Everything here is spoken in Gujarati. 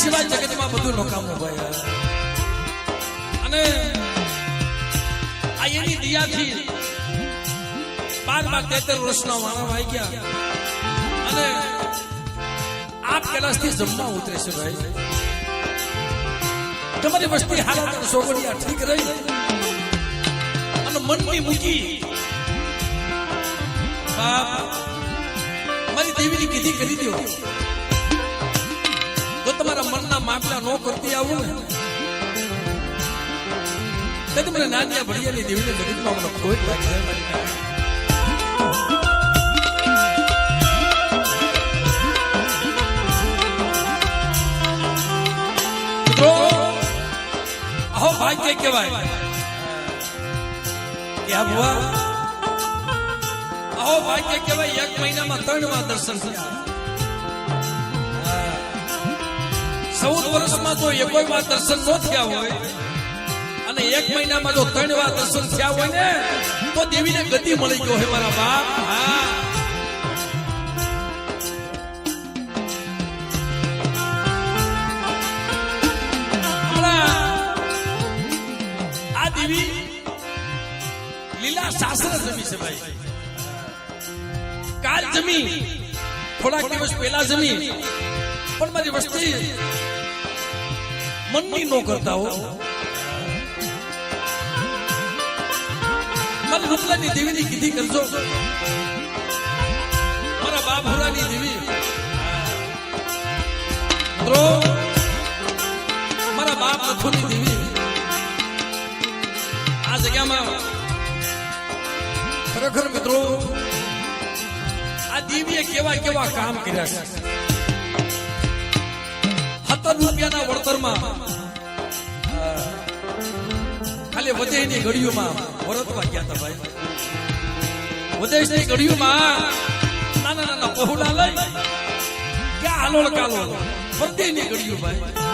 સિવાય જગતમાં બધું નકામું ભાઈ. અને આ એની દિયાથી 12-13 વર્ષના વાણા વાઈ ગયા અને આપ કૈલાસથી જમવા ઉતરે છે ભાઈ. તમારી વસ્તી હાલત સોગડિયા ઠીક રહી અને મનની મૂકી બાપ મારી દેવીની કીધી કરી દો. તો તમારા મનના મામલા નો કરતી આવું ને તો મને નાનિયા ભડિયાની દેવીને જગતમાં મને ખોટ લાગે. અહો ભાગ્ય કહેવાય કે આ બુઆ અહો ભાગ્ય કહેવાય 1 મહિનામાં 3 વાર દર્શન થયા. 14 વર્ષમાં જો 1 વાર દર્શન ન થયા હોય અને 1 મહિનામાં જો 3 વાર દર્શન થયા હોય ને તો દેવીને ગતિ મળી ગયો હે મારા બાપ. હા આ દેવી લીલા શાસ્ત્ર જમી છે ભાઈ. કાલ જમી થોડાક દિવસ પહેલા જમી પણ મારી વસ્તી મનની નો કરતા હો. મારી રૂપલાની દેવીની કીધી કરજો. મારા બાપુરાની દેવી મિત્રો મારા બાપ નથુની દેવી આ જગ્યામાં ખરેખર મિત્રો આ દેવીએ કેવા કેવા કામ કર્યા છે. 17 રૂપિયાના વળતરમાં ખાલી વધેની ઘડીઓમાં વરતવા ગયા હતા ભાઈ. વધેની ઘડીઓમાં નાના નાના પહોળા લઈ ક્યાં હાલોળ કાલો વધેની ઘડીઓ ભાઈ.